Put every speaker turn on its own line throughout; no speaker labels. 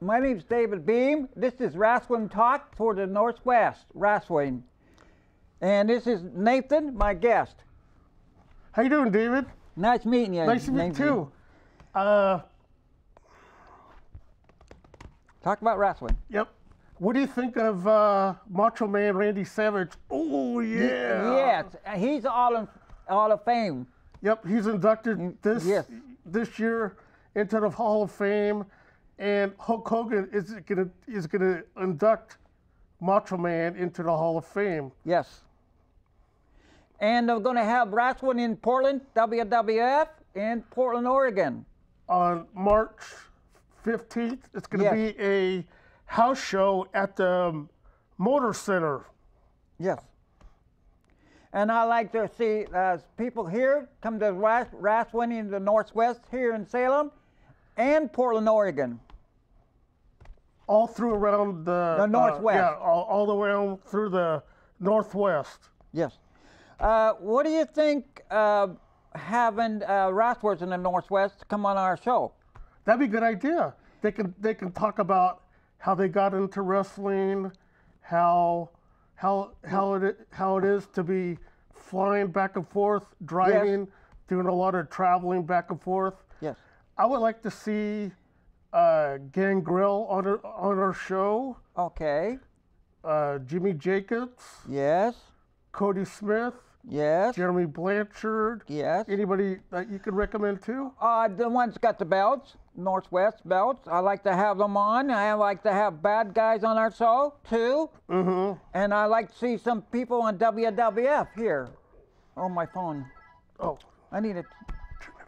My name's David Beam. This is Wrestling Talk for the Northwest Wrestling. And this is Nathan, my guest.
How you doing, David?
Nice meeting you.
Nice to meet you too.
Talk about wrestling.
Yep. What do you think of Macho Man Randy Savage? Oh, yeah.
Yes, he's all of Fame.
Yep, he's inducted this year into the Hall of Fame, and Hulk Hogan is gonna induct Macho Man into the Hall of Fame.
Yes. And they're going to have wrestling in Portland, WWF, in Portland, Oregon.
On March 15th, it's going to be a house show at the Motor Center.
Yes. And I like to see people here come to wrestling in the Northwest here in Salem and Portland, Oregon.
All through around the
Northwest.
All the way around through the Northwest.
Yes. What do you think having wrestlers in the Northwest come on our show?
That'd be a good idea. They can talk about how they got into wrestling, how it is to be flying back and forth, driving, doing a lot of traveling back and forth.
Yes.
I would like to see Gangrel on our show.
Okay.
Jimmy Jacobs.
Yes.
Cody Smith.
Yes.
Jeremy Blanchard.
Yes.
Anybody that you could recommend too?
The ones got the belts, Northwest belts. I like to have them on. I like to have bad guys on our show too.
Mm-hmm.
And I like to see some people on WWF here on my phone.
Oh.
I need to
turn it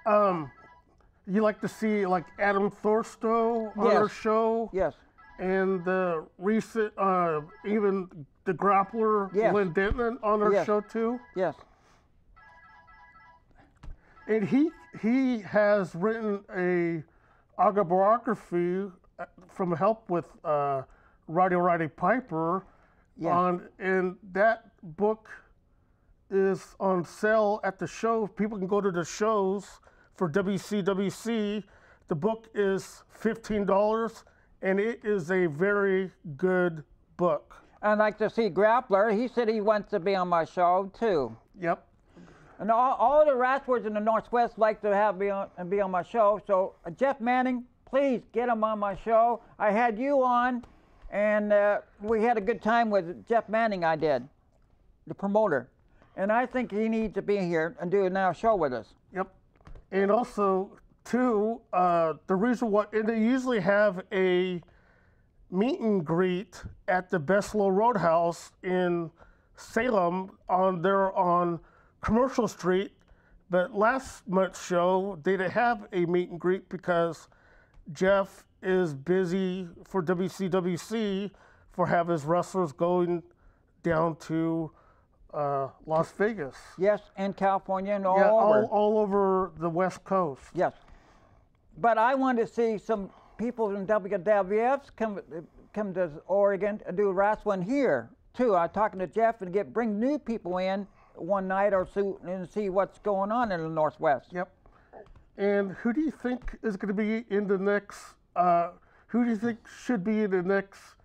off. You like to see like Adam Thorstow on our show?
Yes.
And the recent, even the grappler, Lynn Denton, on our show too?
Yes.
And he has written a autobiography from help with Roddy Piper.
Yes.
And that book is on sale at the show. People can go to the shows for WCWC. The book is $15. And it is a very good book.
I'd like to see Grappler. He said he wants to be on my show too.
Yep.
And all the wrestlers in the Northwest like to be on my show. So Jeff Manning, please get him on my show. I had you on, and we had a good time with Jeff Manning. I did, the promoter, and I think he needs to be here and do a show with us.
Yep. And also, too, the reason why, and they usually have a meet and greet at the Beslow Roadhouse in Salem on Commercial Street, but last month's show they didn't have a meet and greet because Jeff is busy for WCWC for have his wrestlers going down to Las Vegas.
Yes, and California and all
over the West Coast.
Yes. But I want to see some people from WWF come to Oregon and do wrestling here too. I'm talking to Jeff and bring new people in one night or so and see what's going on in the Northwest.
Yep. And who do you think is going to be in the next? Who do you think should be in the next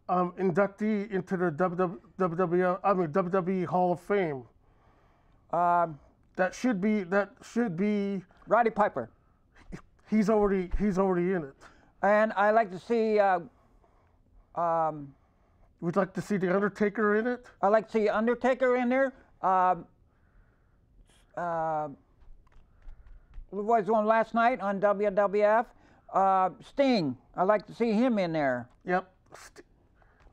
inductee into the WWE Hall of Fame? That should be
Roddy Piper.
He's already in it.
And I like to see.
We'd like to see the Undertaker in it.
I like to see Undertaker in there. What was on last night on WWF? Sting. I like to see him in there.
Yep.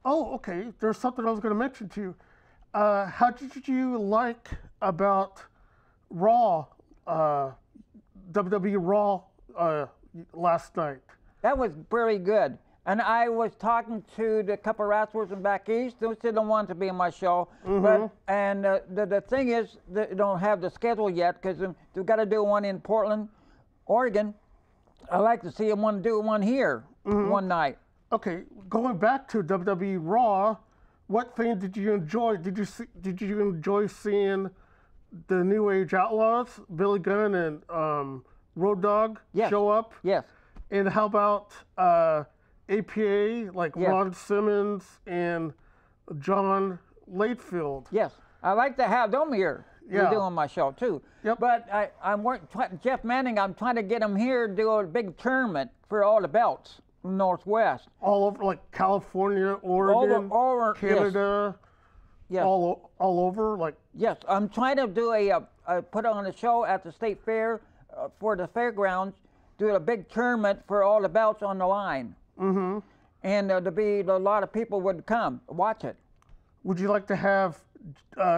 Oh, okay. There's something I was going to mention to you. How did you like about Raw, WWE Raw last night?
That was very good. And I was talking to the couple of wrestlers in back east. They said they wanted to be on my show.
Mm-hmm.
The thing is, they don't have the schedule yet because they've got to do one in Portland, Oregon. I like to see them want to do one here one night.
Okay, going back to WWE Raw, what thing did you enjoy? Did you enjoy seeing the New Age Outlaws, Billy Gunn and Road Dogg show up?
Yes.
And how about APA, like
Yes.
Ron Simmons and John Latefield?
Yes, I like to have them here.
Yeah.
Doing my show too.
Yep.
But Jeff Manning, I'm trying to get him here to do a big tournament for all the belts from Northwest.
All over, like California, Oregon,
over,
Canada,
Yes.
all over, like.
Yes, I'm trying to do put on a show at the state fair for the fairgrounds, do a big tournament for all the belts on the line.
Mm-hmm.
And a lot of people would come watch it.
Would you like to have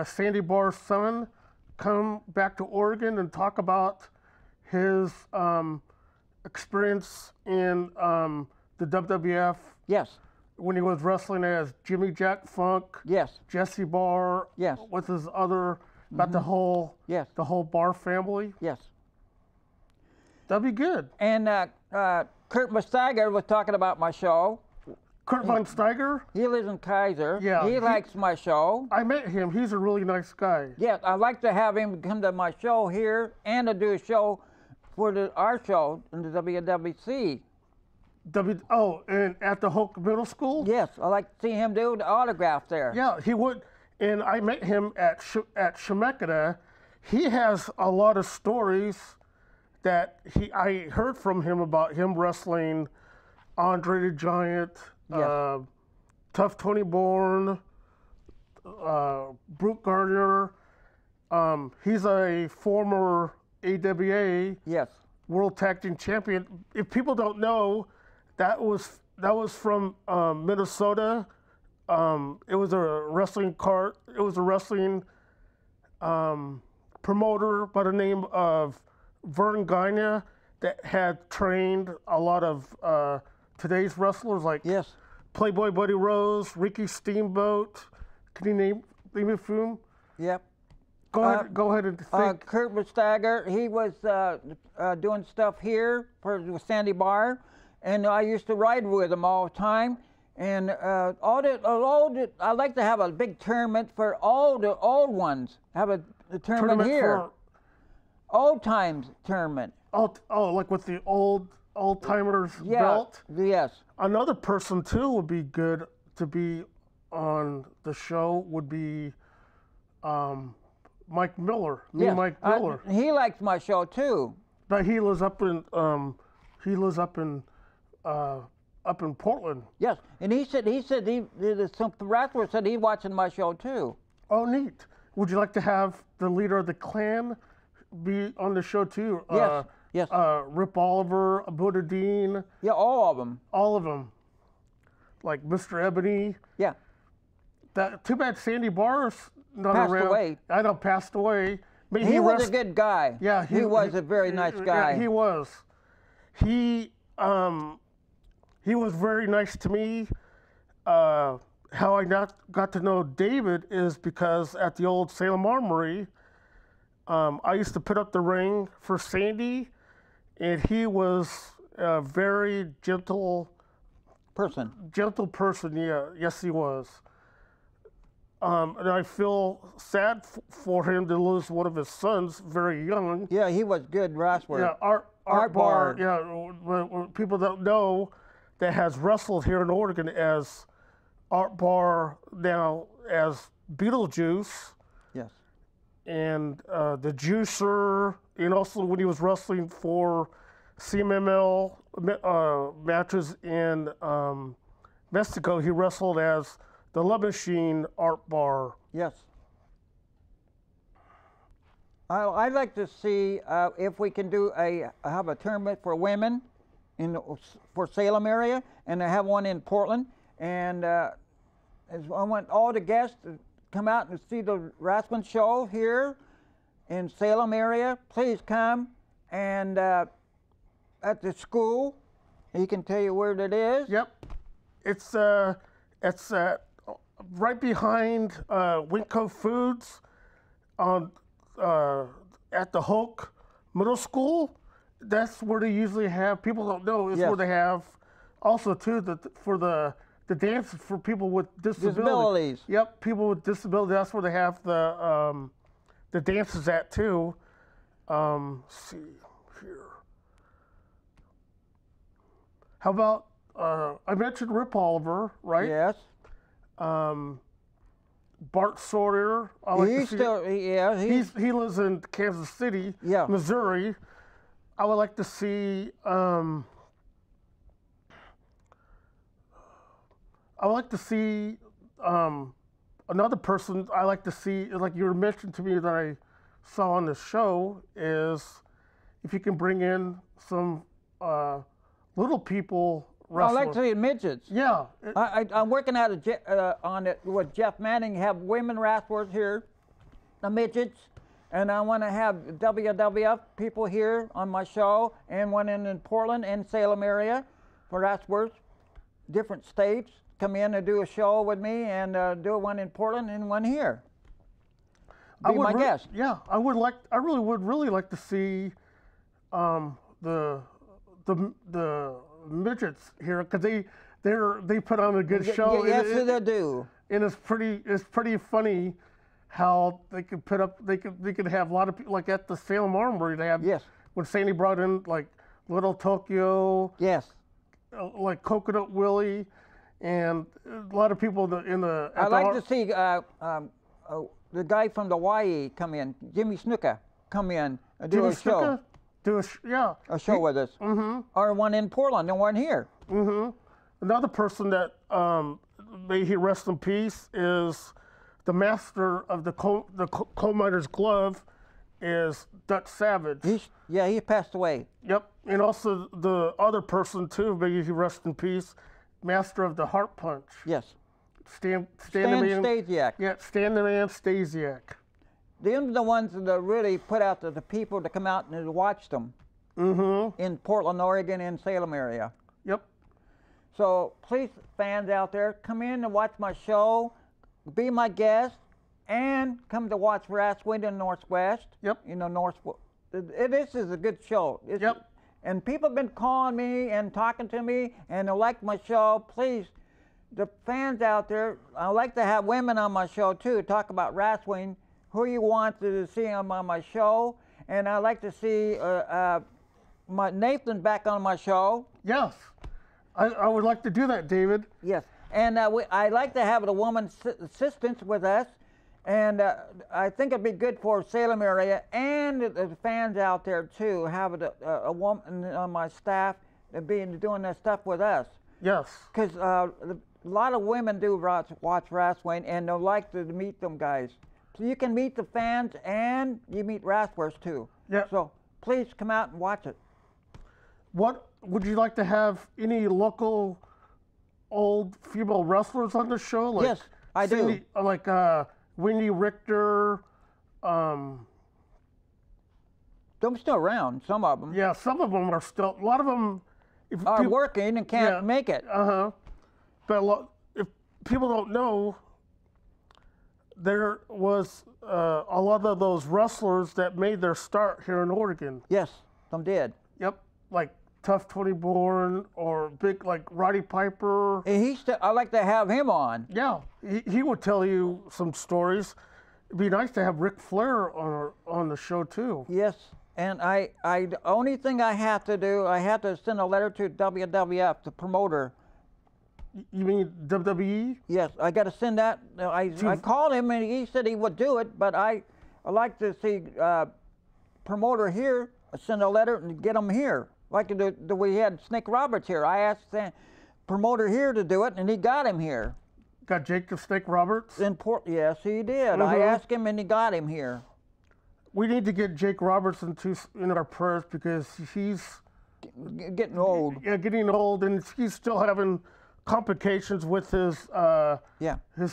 Sandy Barr's son come back to Oregon and talk about his experience in the WWF?
Yes.
When he was wrestling as Jimmy Jack Funk,
Yes.
Jesse Barr,
Yes.
with his other, about the whole,
Yes.
the whole Barr family.
Yes.
That'd be good.
And Kurt Mustager was talking about my show.
Kurt Von Steiger,
He lives in Kaiser.
Yeah,
He
he-
likes my show.
I met him. He's a really nice guy.
Yes, I'd like to have him come to my show here and to do a show for our show in the WWC.
And at the Hoke Middle School?
Yes, I'd like to see him do the autograph there.
Yeah, he would. And I met him at Chemeketa. He has a lot of stories that I heard from him about him wrestling Andre the Giant,
Yes.
Tough Tony Bourne, Brooke Gardner. He's a former AWA
Yes.
World Tag Team Champion. If people don't know, that was from Minnesota. It was a wrestling cart. It was a wrestling promoter by the name of Vern Gagne that had trained a lot of today's wrestlers like
Yes.
Playboy Buddy Rose, Ricky Steamboat. Can you name a few?
Yep.
Go ahead and think.
Kurt Mustager, he was doing stuff here with Sandy Barr, and I used to ride with him all the time. And I'd like to have a big tournament for all the old ones. Have a tournament here.
For
Old times tournament.
like with the old timers
Yeah.
belt.
Yes.
Another person too would be good to be on the show would be Mike Miller.
Yes.
Mike Miller.
He likes my show too.
But he lives up in Portland.
Yes. And he said some wrestler said he's watching my show too.
Oh, neat. Would you like to have the leader of the clan be on the show too?
Yes. Yes.
Rip Oliver, Buddha Dean,
Yeah, all of them.
all of them. Like Mr. Ebony.
Yeah.
Too bad Sandy Barr's not
Passed
around.
away.
I know, passed away. But
He was a good guy.
Yeah,
he was a very nice guy.
Yeah, he was. He was very nice to me. How I got to know David is because at the old Salem Armory, I used to put up the ring for Sandy, and he was a very gentle
person.
Yeah, yes, he was. And I feel sad for him to lose one of his sons very young.
Yeah, he was good wrestler.
Yeah, Art
Barr.
Barr. Yeah, when people don't know, that has wrestled here in Oregon as Art Barr, now as Beetlejuice,
Yes.
and the Juicer, and also when he was wrestling for CMML matches in Mexico, he wrestled as the Love Machine, Art Barr.
Yes. I'd like to see if we can have a tournament for women for Salem area, and I have one in Portland. And I want all the guests to come out and see the wrestling show here in Salem area. Please come, and at the school, he can tell you where it is.
Yep, it's right behind Winco Foods on at the Hoke Middle School. That's where they usually have. People don't know. It's
Yes.
where they have also too for the dance for people with
Disabilities.
Yep, people with disabilities. That's where they have the dances at too. See here. How about I mentioned Rip Oliver, right?
Yes.
Bart Sawyer. I like to
He's
see-
still, yeah,
he lives in Kansas City,
Yeah.
Missouri. I would like to see. I would like to see another person. I like to see, like you were mentioned to me that I saw on the show, is if you can bring in some little people
I
wrestlers.
like to see midgets.
Yeah.
I'm working out on it with Jeff Manning. Have women wrestlers here, the midgets, and I want to have WWF people here on my show, and one in Portland and Salem area for wrestlers, different states. Come in and do a show with me, and do one in Portland and one here. Be my guest.
Yeah, I really would like to see the midgets here, because they put on a good show.
Yes, they do.
And it's pretty funny how they could put up. They could have a lot of people, like at the Salem Armory. They had,
Yes.
when Sandy brought in like Little Tokyo,
Yes.
like Coconut Willie, and a lot of people in the.
I like to see the guy from Hawaii come in, Jimmy Snuka, come in and do a show.
Yeah.
A show with us. Mm-hmm. Or one in Portland and one here.
Mm-hmm. Another person that may he rest in peace is the master of the coal miner's glove, is Dutch Savage.
He passed away.
Yep, and also the other person too, may he rest in peace, master of the heart punch.
Yes.
Stan
Stasiak.
Yeah, Stan the Man Stasiak.
They're the ones that really put out the people to come out and watch them.
Mm-hmm.
In Portland, Oregon, and Salem area.
Yep.
So please, fans out there, come in and watch my show, be my guest, and come to watch wrestling in Northwest.
Yep.
You know, this is a good show.
Yep.
And people have been calling me and talking to me, and they like my show. Please, the fans out there, I like to have women on my show too, talk about wrestling, who you want to see on my show. And I like to see my Nathan back on my show.
Yes. I would like to do that, David.
Yes. And I like to have the woman assistants with us. And I think it'd be good for Salem area and the fans out there too, have a woman on my staff that be doing that stuff with us.
Yes.
Because a lot of women do watch wrestling, and they like to meet them guys. So you can meet the fans and you meet wrestlers too.
Yeah.
So please come out and watch it.
What would you like to have any local old female wrestlers on the show? Like
Yes, I do.
Like Wendy Richter.
They're still around, some of them.
Yeah, some of them are still. A lot of them
Are working and can't make it.
But if people don't know, there was a lot of those wrestlers that made their start here in Oregon.
Yes, some did.
Yep, like Tough 20 Born or big like Roddy Piper.
And I like to have him on.
Yeah, he would tell you some stories. It'd be nice to have Ric Flair on the show too.
Yes, and the only thing I have to do, I have to send a letter to WWF, the promoter.
You mean WWE?
Yes, I got to send that. I called him and he said he would do it, but I like to see promoter here send a letter and get him here. Like we had Snake Roberts here. I asked the promoter here to do it, and he got him here.
Got Jake the Snake Roberts?
Yes, he did. I asked him, and he got him here.
We need to get Jake Roberts in our prayers because he's
getting old.
Yeah, getting old, and he's still having complications with his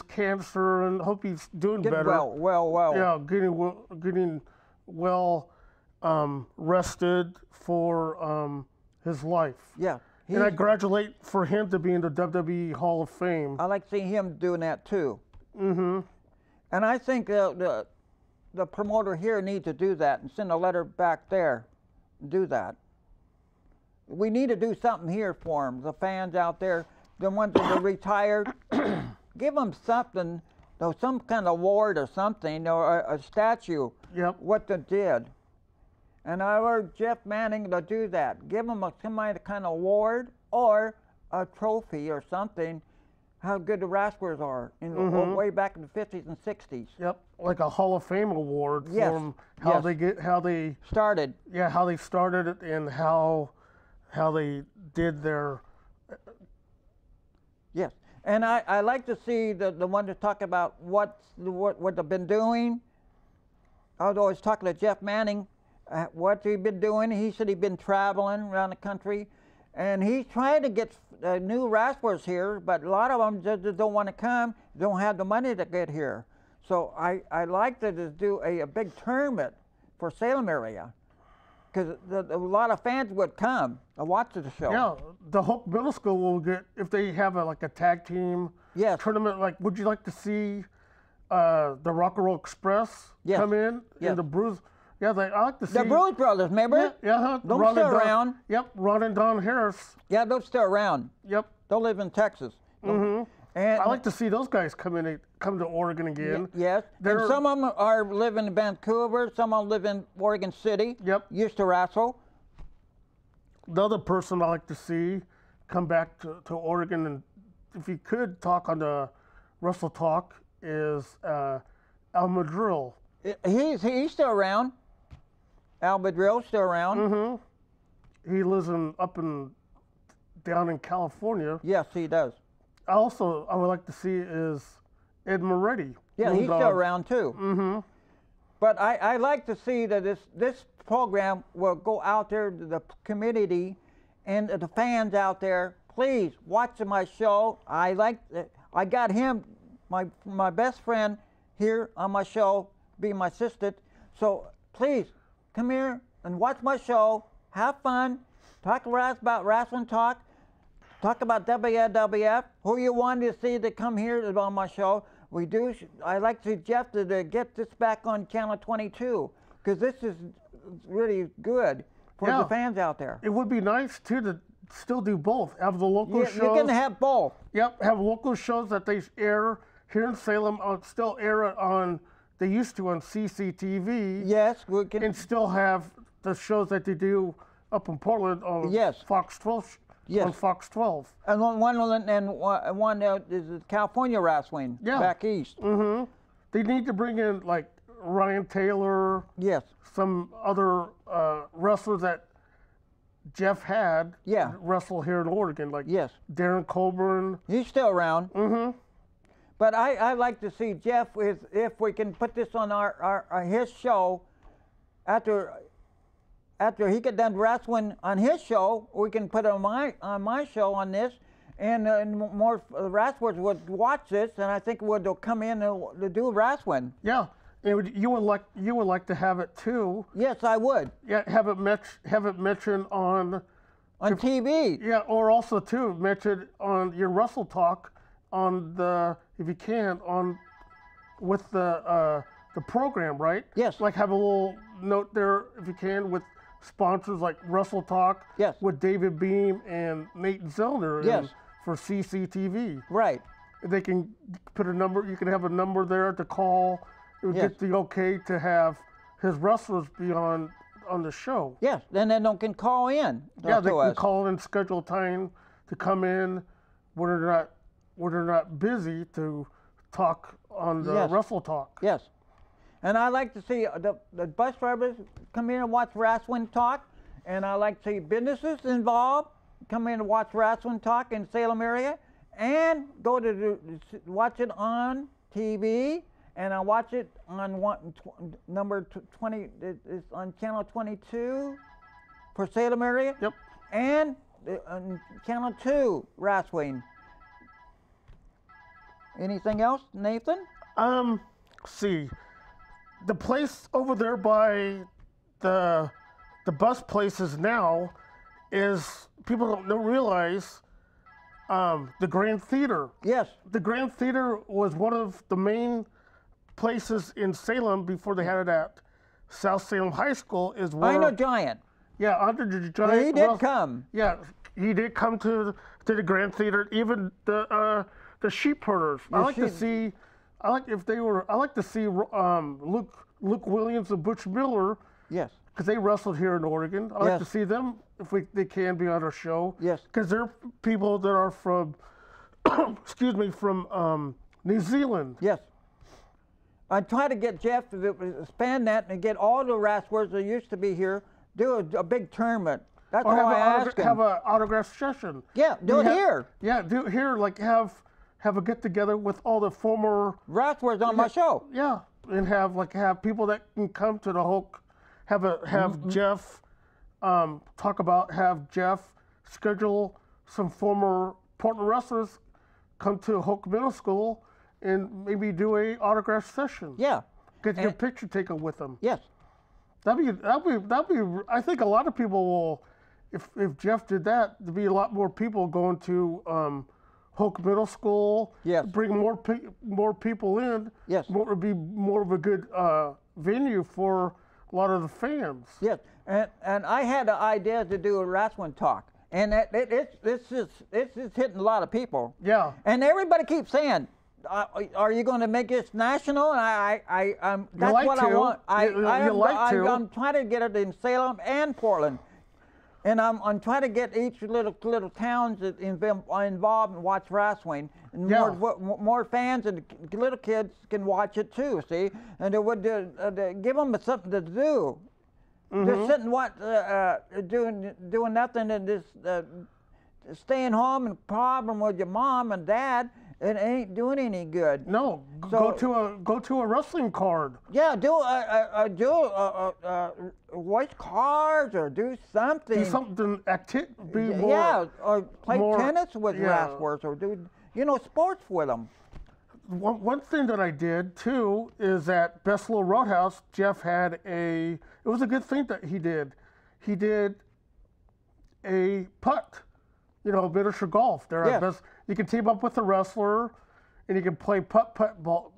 cancer, and hope he's doing better.
Well.
Yeah, getting well rested for his life.
Yeah.
And I congratulate for him to be in the WWE Hall of Fame.
I like seeing him doing that too.
Mm-hmm.
And I think the promoter here needs to do that and send a letter back there. Do that. We need to do something here for them. The fans out there, the ones that are retired, give them something, some kind of award or something, or a statue.
Yep.
What they did. And I urge Jeff Manning to do that. Give them some kind of award or a trophy or something. How good the Rascals are way back in the 50s and 60s.
Yep, like a Hall of Fame award
Yes.
for how they
Started.
Yeah, how they started it and how they did their.
Yes, and I like to see the one to talk about what they've been doing. I was always talking to Jeff Manning, what he'd been doing. He said he'd been traveling around the country, and he's trying to get new wrestlers here, but a lot of them just don't want to come, don't have the money to get here. So I like to just do a big tournament for Salem area, because a lot of fans would come and watch the show.
Yeah, the Hope Middle School will get, if they have a tag team
Yes.
tournament. Like, would you like to see the Rock and Roll Express
Yes.
come in?
Yes.
And the Bruise. Yeah, I like to see
The Bruce Brothers, remember?
Yeah,
They're
Ron
still
and Don-
around.
Yep, Ron and Don Harris.
Yeah, they're still around.
Yep.
They live in Texas. And
I like to see those guys come to Oregon again.
Yes, and some of them are living in Vancouver. Some of them live in Oregon City.
Yep.
Used to wrestle.
The other person I like to see come back to Oregon, and if he could talk on the WrestleTalk, is Al Madrill.
He's still around. Al Madrill's still around.
He lives down in California.
Yes, he does.
I would like to see is Ed Moretti.
Yeah, he's still around too. But I like to see that this program will go out there to the community and the fans out there. Please watch my show. I got him, my best friend here on my show, being my assistant. So please come here and watch my show. Have fun. Talk about wrestling talk. Talk about WWF. Who you want to see to come here on my show. We do. I like to Jeff to get this back on Channel 22, because this is really good for the fans out there.
It would be nice too to still do both. Have the local shows.
You can have both.
Yep, have local shows that they air here in Salem. Still air it on. They used to on CCTV.
Yes, we can.
And still have the shows that they do up in Portland on Fox 12.
Yes.
On Fox 12.
And one is California wrestling back east.
They need to bring in like Ryan Taylor.
Yes.
Some other wrestlers that Jeff had wrestle here in Oregon, like Darren Colburn.
He's still around. But I like to see Jeff if we can put this on his show after he get done wrestling on his show. We can put it on my show on this, and more wrestlers would watch this, and I think they'll come in to do wrestling.
Yeah. You would like to have it too.
Yes, I would.
Yeah, have it mentioned on
TV.
Yeah, or also too mentioned on your WrestleTalk if you can with the program, right?
Yes.
Like have a little note there if you can with sponsors like WrestleTalk.
Yes.
With David Beam and Nate Zellner.
Yes.
For CCTV.
Right.
They can put a number. You can have a number there to call. It would get the okay to have his wrestlers be on the show.
Yes, then they can call in.
Yeah, they can call in, schedule time to come in when they're not busy to talk on the WrestleTalk.
Yes, and I like to see the bus drivers come in and watch wrestling talk, and I like to see businesses involved come in and watch wrestling talk in Salem area, and go to watch it on TV. And I watch it on number 20. It's on Channel 22 for Salem area.
Yep.
And on Channel 2 wrestling. Anything else, Nathan?
See, the place over there by the bus places now is, people don't realize, the Grand Theater.
Yes.
The Grand Theater was one of the main places in Salem before they had it at South Salem High School. Is where
Andre Giant.
Yeah, Andre the Giant.
Yeah, he did come.
Yeah, he did come to the Grand Theater. Even the sheep herders. I like to see Luke Williams and Butch Miller.
Yes.
because they wrestled here in Oregon. I'd like to
Yes.
see them if they can be on our show.
Yes.
Because they're people that are from, excuse me, from New Zealand.
Yes. I try to get Jeff to expand that and get all the wrestlers that used to be here, do a big tournament. That's
Or
all I ask him.
have an autograph session.
Yeah, do it here.
Yeah, do it here. Like have a get together with all the former.
Wrestlers on my show.
Yeah, and have people that can come to the Hulk. Have Jeff have Jeff schedule some former Portland wrestlers come to Hulk Middle School and maybe do a autograph session.
Yeah.
Get your picture taken with them.
Yes.
That'd be. I think a lot of people will, if Jeff did that, there'd be a lot more people going to Hulk Middle School.
Yes.
Bring more people in.
Yes.
Would be more of a good venue for a lot of the fans.
Yes. And I had the idea to do a wrestling talk, and it's just hitting a lot of people.
Yeah.
And everybody keeps saying, "Are you going to make this national?" And that's
like
what I
to.
want. I'm trying to get it in Salem and Portland, and I'm trying to get each little towns that involved and watch wrestling, and
Yeah.
more fans and little kids can watch it too. See, and it would give them something to do. Just sitting doing nothing and just staying home and problem with your mom and dad. It ain't doing any good.
No, go to a wrestling card.
Yeah, do voice cards or do something.
Do something be more.
Yeah, or play
more-
tennis with
yeah.
wrestlers or do sports with them.
One thing that I did too is at Best Little Roadhouse, Jeff had it was a good thing that he did. He did a putt, miniature golf. There
Yeah.
at Best. You can team up with a wrestler, and you can play putt ball.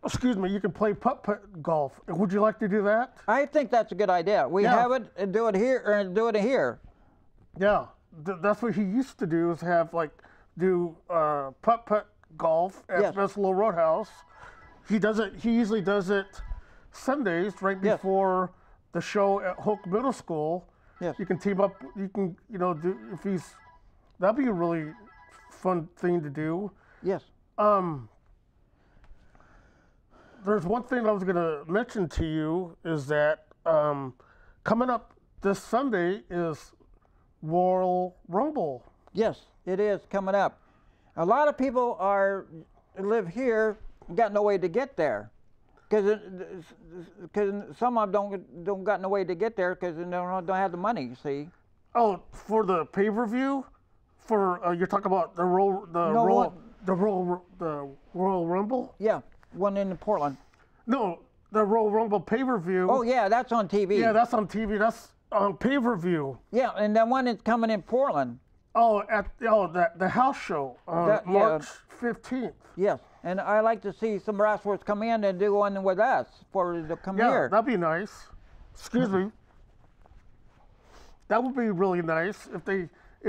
Excuse me. You can play putt golf. Would you like to do that?
I think that's a good idea. We
Yeah.
have it and do it here or do it here.
Yeah, that's what he used to do. Is have do putt golf at
Yes.
Best Little Roadhouse. He does it. He usually does it Sundays right
Yes.
before the show at Hulk Middle School.
Yes.
You can team up. You can do if he's. That'd be a really fun thing to do.
Yes.
There's one thing I was going to mention to you is that coming up this Sunday is Royal Rumble.
Yes, it is coming up. A lot of people live here, got no way to get there, because some of them don't got no way to get there because they don't have the money. You see.
Oh, for the pay-per-view, you're talking about the Royal Rumble?
Yeah, one in Portland.
No, the Royal Rumble pay-per-view.
Oh yeah, that's on TV.
Yeah, that's on TV. That's on pay-per-view.
Yeah, and the one that's coming in Portland.
Oh, the house show on March 15th.
Yes, and I like to see some wrestlers come in and do one with us to come
Yeah,
here.
that'd be nice. Excuse me. That would be really nice if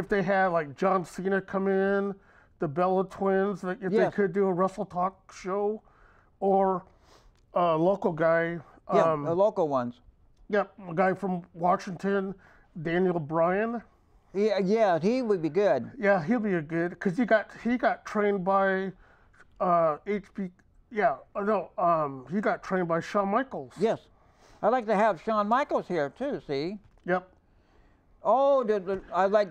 they had like John Cena come in, the Bella Twins, if they
Yes.
could do a WrestleTalk show, or a local guy.
Yeah, the local ones.
Yep, a guy from Washington, Daniel Bryan.
Yeah, he would be good.
Yeah, he'll be a good because he got trained by HB. Yeah, no, he got trained by Shawn Michaels.
Yes, I'd like to have Shawn Michaels here too. See.
Yep.
Oh, I like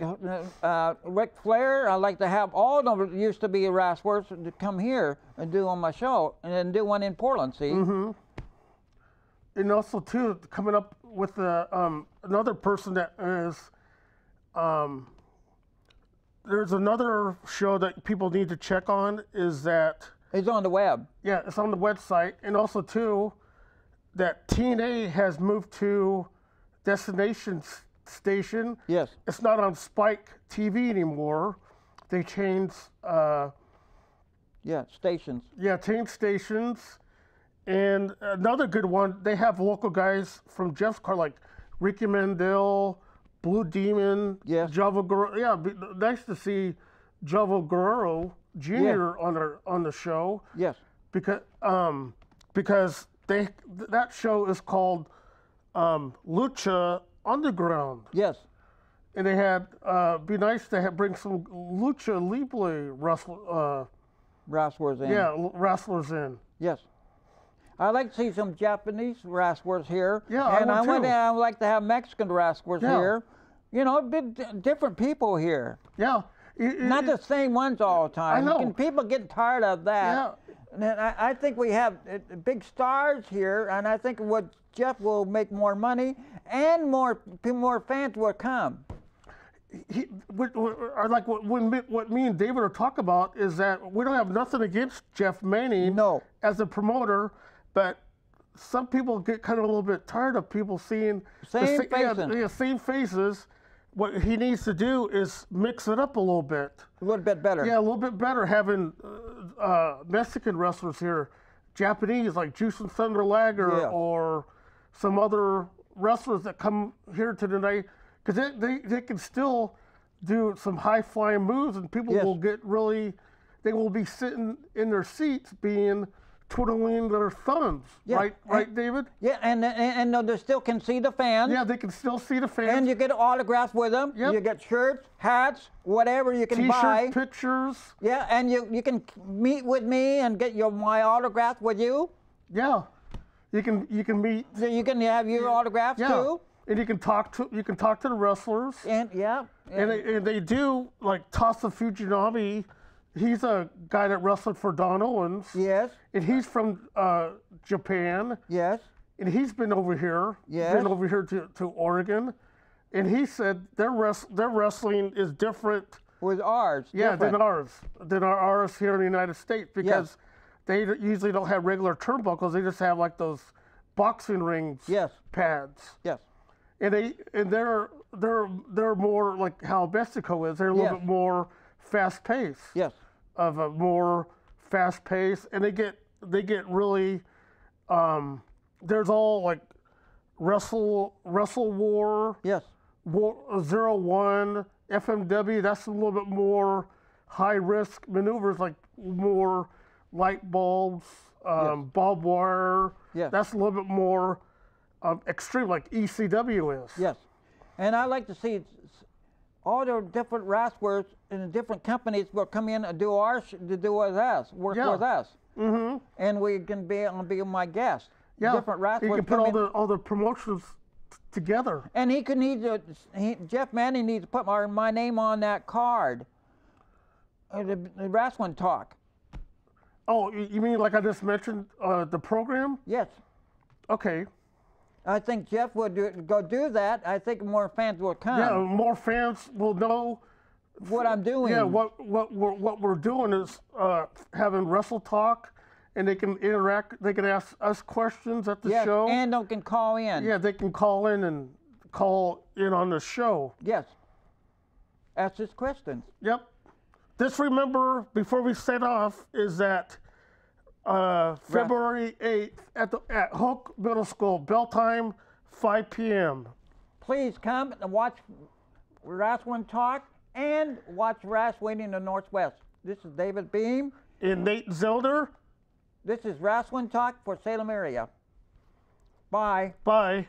Ric Flair. I like to have all of them used to be wrestlers to come here and do on my show, and then do one in Portland. See.
Mm-hmm. And also too, coming up with another person that is. There's another show that people need to check on is that.
It's on the web.
Yeah, it's on the website, and also too, that TNA has moved to Destination Station.
Yes.
It's not on Spike TV anymore. They changed.
Yeah, stations.
Yeah, changed stations, and another good one. They have local guys from Jeff's car like Ricky Mandel, Blue Demon,
Yes.
Javo Guerrero. Yeah, nice to see Javo Guerrero Jr. on the show.
Yes.
Because that show is called Lucha Underground.
Yes.
And they had, be nice to bring some Lucha Libre
Wrestlers in.
wrestlers in.
Yes. I'd like to see some Japanese wrestlers here.
Yeah,
and
I would too.
I'd like to have Mexican wrestlers here. You know, different people here.
Yeah.
Not the same ones all the time.
I know.
And people get tired of that.
Yeah.
And I think we have big stars here, and I think Jeff will make more money, and more fans will come.
What me and David are talking about is that we don't have nothing against Jeff Manning as a promoter, but some people get kind of a little bit tired of people seeing
same faces.
Same faces. What he needs to do is mix it up a little bit.
A little bit better.
Yeah, a little bit better having Mexican wrestlers here, Japanese like Jushin Thunder Liger or some other wrestlers that come here to the night. Because they can still do some high-flying moves, and people will get really, they will be sitting in their seats twiddling their thumbs, right, David?
Yeah, and they still can see the fans.
Yeah, they can still see the fans.
And you get autographs with them.
Yep.
You get shirts, hats, whatever you can buy.
T-shirts, pictures.
Yeah, and you can meet with me and get my autograph with you.
Yeah, you can meet.
So you can have your autographs too.
And you can talk to the wrestlers.
And
and they do, like Tasa Fujinami. He's a guy that wrestled for Don Owens.
Yes.
And he's from Japan.
Yes.
And he's been over here.
Yes.
Been over here to Oregon. And he said their wrestling is different.
With ours.
Yeah,
different.
than ours here in the United States, because they usually don't have regular turnbuckles. They just have like those boxing rings. Pads.
Yes.
And they're more like how Mexico is. They're a little bit more fast paced.
Yes.
Of a more fast pace, and they get really. There's all like Wrestle War.
Yes.
War 01, FMW. That's a little bit more high risk maneuvers, like more light bulbs, barbed wire.
Yes.
That's a little bit more. Extreme, like ECW is.
Yes, and I like to see all the different wrestlers in the different companies will come in and do work with us.
Mm-hmm.
And we can be my guest.
Yeah,
different wrestlers.
You can put all the promotions together.
And Jeff Manning needs to put my name on that card. The Wrestling Talk.
Oh, you mean like I just mentioned the program?
Yes.
Okay.
I think Jeff would go do that. I think more fans will come.
Yeah, more fans will know
what I'm doing.
Yeah, what we're doing is having WrestleTalk, and they can interact. They can ask us questions at the show.
And they can call in.
Yeah, they can call in on the show.
Yes. Ask us questions.
Yep. Just remember, before we set off, is that February 8th at Hook Middle School, bell time, 5 p.m.
Please come and watch Wrestling Talk and watch Wrestling in the Northwest. This is David Beam.
And Nate Zellner.
This is Wrestling Talk for Salem area. Bye.
Bye.